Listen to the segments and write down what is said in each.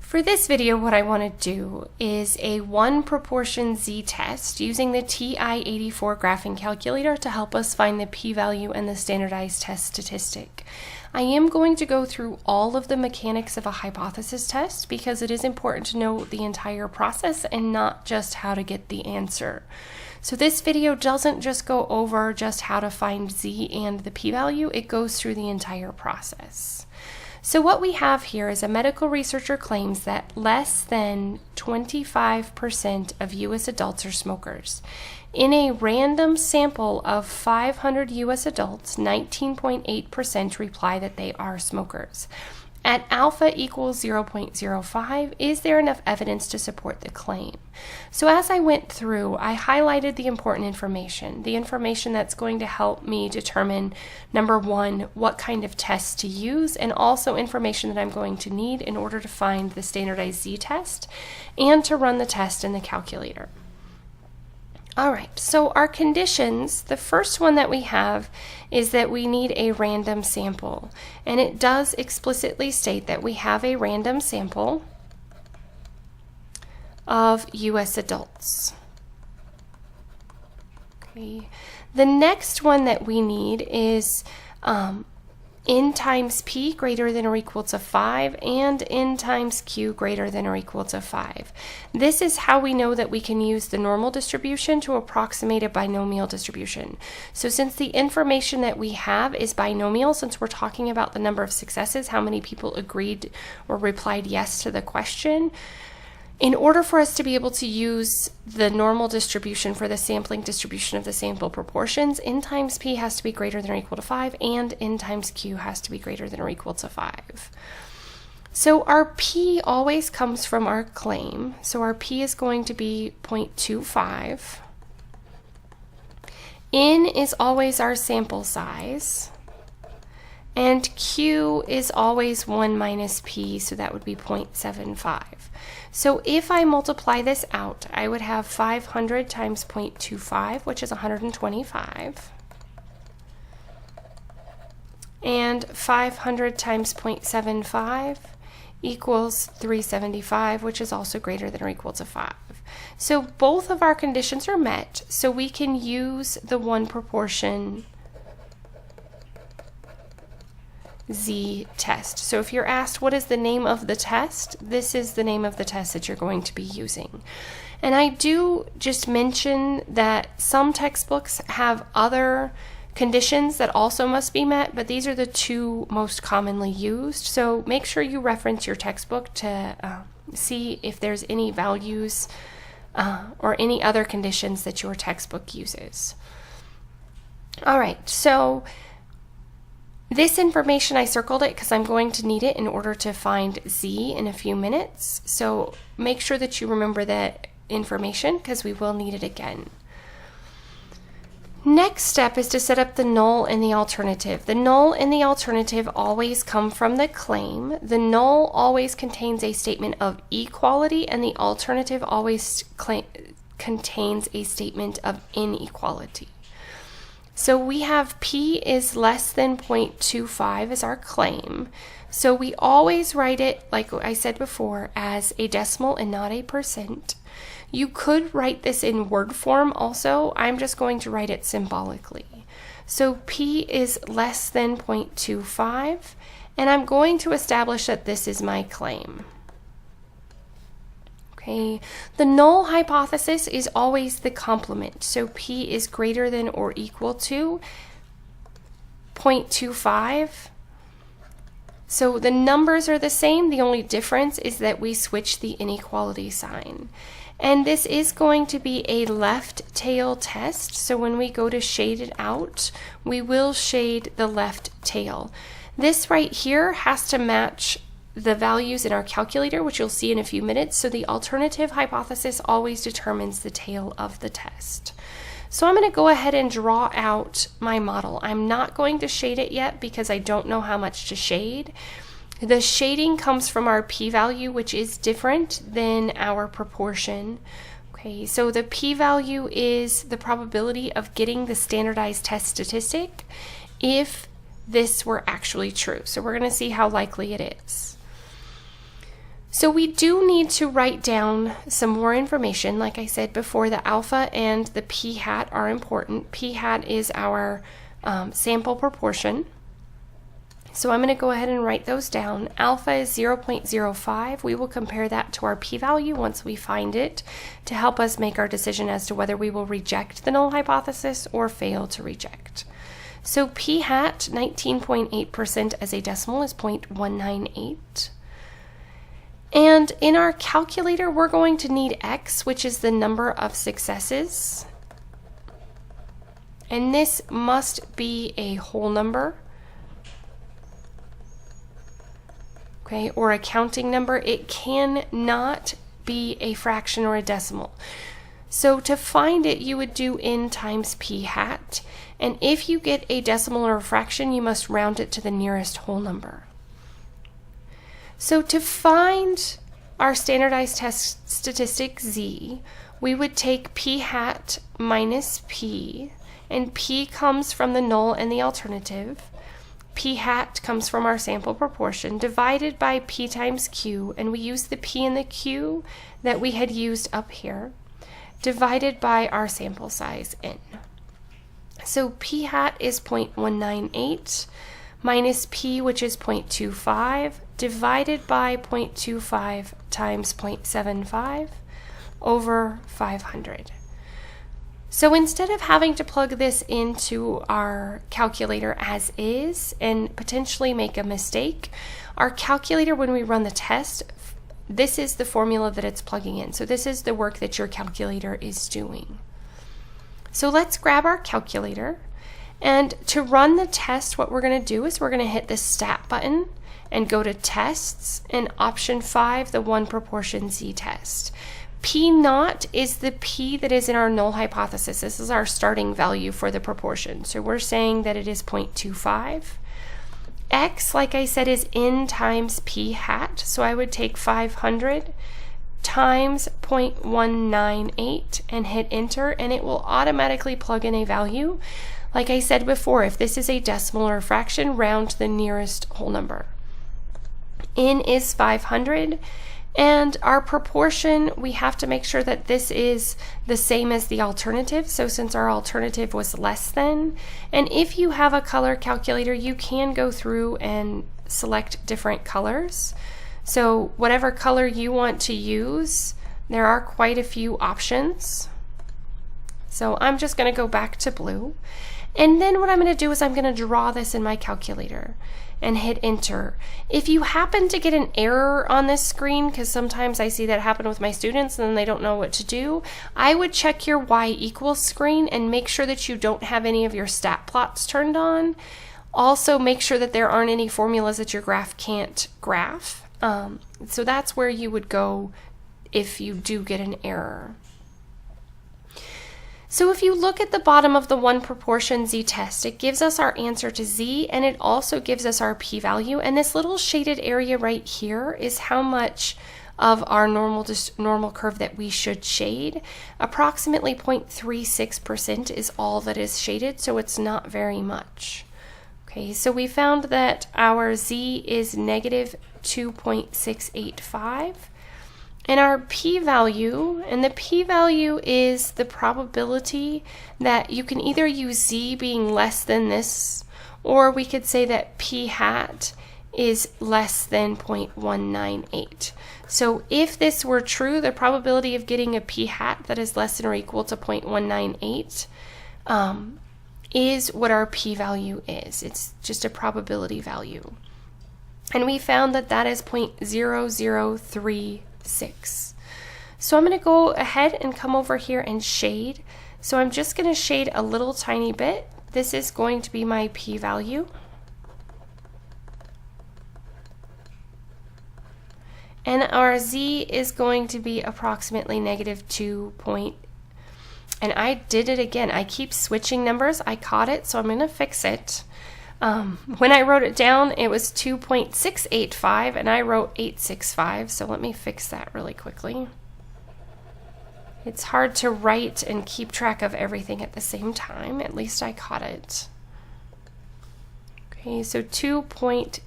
For this video, what I want to do is a 1 proportion z-test using the TI-84 graphing calculator to help us find the p-value and the standardized test statistic. I am going to go through all of the mechanics of a hypothesis test because it is important to know the entire process and not just how to get the answer. So this video doesn't just go over just how to find z and the p-value, it goes through the entire process. So what we have here is a medical researcher claims that less than 25% of U.S. adults are smokers. In a random sample of 500 U.S. adults, 19.8% reply that they are smokers. At alpha equals 0.05, is there enough evidence to support the claim? So as I went through, I highlighted the important information, the information that's going to help me determine, number one, what kind of test to use, and also information that I'm going to need in order to find the standardized z-test and to run the test in the calculator. All right, so our conditions, the first one that we have is that we need a random sample. And it does explicitly state that we have a random sample of U.S. adults. Okay. The next one that we need is n times p greater than or equal to 5 and n times q greater than or equal to 5. This is how we know that we can use the normal distribution to approximate a binomial distribution. So since the information that we have is binomial, since we're talking about the number of successes, how many people agreed or replied yes to the question, in order for us to be able to use the normal distribution for the sampling distribution of the sample proportions, n times p has to be greater than or equal to 5, and n times q has to be greater than or equal to 5. So our p always comes from our claim. So our p is going to be 0.25. N is always our sample size. And q is always 1 minus p, so that would be 0.75. So if I multiply this out, I would have 500 times 0.25, which is 125. And 500 times 0.75 equals 375, which is also greater than or equal to 5. So both of our conditions are met, so we can use the 1 proportion z-test. So if you're asked what is the name of the test, this is the name of the test that you're going to be using. And I do just mention that some textbooks have other conditions that also must be met, but these are the 2 most commonly used. So make sure you reference your textbook to see if there's any values or any other conditions that your textbook uses. All right, so this information, I circled it because I'm going to need it in order to find z in a few minutes. So make sure that you remember that information because we will need it again. Next step is to set up the null and the alternative. The null and the alternative always come from the claim. The null always contains a statement of equality, and the alternative always contains a statement of inequality. So we have p is less than 0.25 as our claim. So we always write it, like I said before, as a decimal and not a percent. You could write this in word form also. I'm just going to write it symbolically. So p is less than 0.25, and I'm going to establish that this is my claim. Okay. The null hypothesis is always the complement. So p is greater than or equal to 0.25. So the numbers are the same. The only difference is that we switch the inequality sign. And this is going to be a left tail test. So when we go to shade it out, we will shade the left tail. This right here has to match the values in our calculator, which you'll see in a few minutes. So the alternative hypothesis always determines the tail of the test. So I'm going to go ahead and draw out my model. I'm not going to shade it yet because I don't know how much to shade. The shading comes from our p-value, which is different than our proportion. Okay, so the p-value is the probability of getting the standardized test statistic if this were actually true. So we're going to see how likely it is. So we do need to write down some more information. Like I said before, the alpha and the p hat are important. P hat is our sample proportion. So I'm going to go ahead and write those down. Alpha is 0.05. We will compare that to our p-value once we find it to help us make our decision as to whether we will reject the null hypothesis or fail to reject. So p hat, 19.8% as a decimal, is 0.198. And in our calculator, we're going to need x, which is the number of successes. And this must be a whole number. Okay, or a counting number. It cannot be a fraction or a decimal. So to find it, you would do n times p hat. And if you get a decimal or a fraction, you must round it to the nearest whole number. So to find our standardized test statistic z, we would take p hat minus p, and p comes from the null and the alternative. P hat comes from our sample proportion, divided by p times q, and we use the p and the q that we had used up here, divided by our sample size n. So p hat is 0.198 minus p, which is 0.25, divided by 0.25 times 0.75 over 500. So instead of having to plug this into our calculator as is and potentially make a mistake, our calculator, when we run the test, this is the formula that it's plugging in. So this is the work that your calculator is doing. So let's grab our calculator, and to run the test, what we're going to do is we're going to hit the stat button and go to tests, and option 5, the one proportion z-test. P naught is the p that is in our null hypothesis. This is our starting value for the proportion. So we're saying that it is 0.25. X, like I said, is n times p hat. So I would take 500 times 0.198 and hit enter, and it will automatically plug in a value. Like I said before, if this is a decimal or a fraction, round to the nearest whole number. N is 500. And our proportion, we have to make sure that this is the same as the alternative. So since our alternative was less than, and if you have a color calculator, you can go through and select different colors. So whatever color you want to use, there are quite a few options. So I'm just going to go back to blue. And then what I'm going to do is I'm going to draw this in my calculator and hit enter. If you happen to get an error on this screen, because sometimes I see that happen with my students and then they don't know what to do, I would check your y equals screen and make sure that you don't have any of your stat plots turned on. Also make sure that there aren't any formulas that your graph can't graph. So that's where you would go if you do get an error. So if you look at the bottom of the one proportion z-test, it gives us our answer to z, and it also gives us our p-value. And this little shaded area right here is how much of our normal curve that we should shade. Approximately 0.36% is all that is shaded, so it's not very much. Okay, so we found that our z is negative 2.685. And our p-value, and the p-value is the probability that you can either use z being less than this, or we could say that p hat is less than 0.198. So if this were true, the probability of getting a p hat that is less than or equal to 0.198 is what our p-value is. It's just a probability value. And we found that that is 0.0036. So I'm going to go ahead and come over here and shade. So I'm just going to shade a little tiny bit. This is going to be my p-value. And our z is going to be approximately negative 2. And I did it again. I keep switching numbers. I caught it, so I'm going to fix it. When I wrote it down, it was 2.685, and I wrote 865, so let me fix that really quickly. It's hard to write and keep track of everything at the same time. At least I caught it. Okay, so let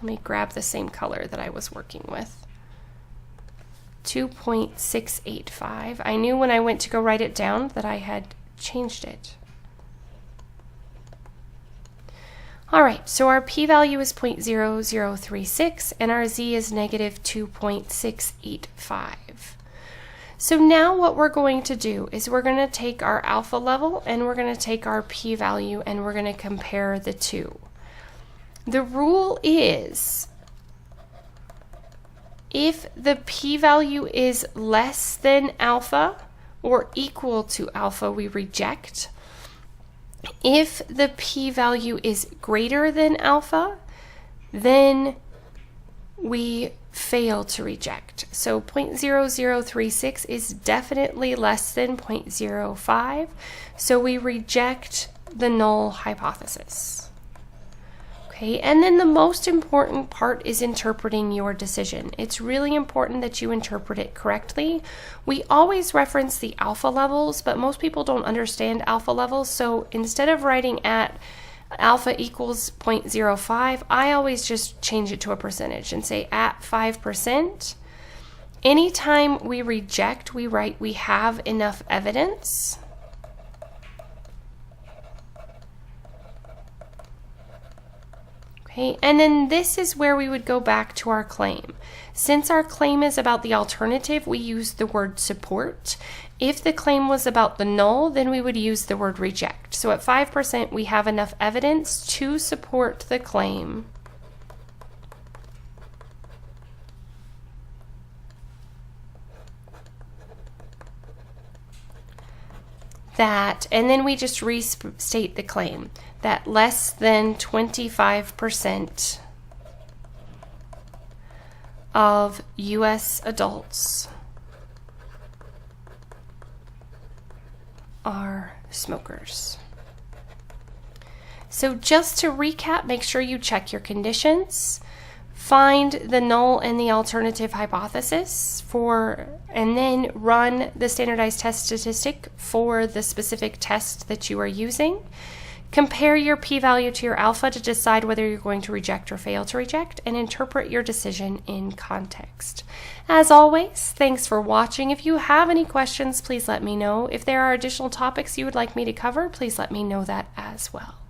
me grab the same color that I was working with. 2.685. I knew when I went to go write it down that I had changed it. All right, so our p-value is 0.0036 and our z is negative 2.685. So now what we're going to do is we're going to take our alpha level and we're going to take our p-value and we're going to compare the two. The rule is if the p-value is less than alpha or equal to alpha, we reject. If the p-value is greater than alpha, then we fail to reject. So 0.0036 is definitely less than 0.05, so we reject the null hypothesis. Okay, and then the most important part is interpreting your decision. It's really important that you interpret it correctly. We always reference the alpha levels, but most people don't understand alpha levels, so instead of writing at alpha equals 0.05, I always just change it to a percentage and say at 5%. Anytime we reject, we write we have enough evidence. Okay, and then this is where we would go back to our claim. Since our claim is about the alternative, we use the word support. If the claim was about the null, then we would use the word reject. So at 5%, we have enough evidence to support the claim that, and then we just restate the claim that less than 25% of U.S. adults are smokers. So just to recap, make sure you check your conditions, find the null and the alternative hypothesis and then run the standardized test statistic for the specific test that you are using. Compare your p-value to your alpha to decide whether you're going to reject or fail to reject, and interpret your decision in context. As always, thanks for watching. If you have any questions, please let me know. If there are additional topics you would like me to cover, please let me know that as well.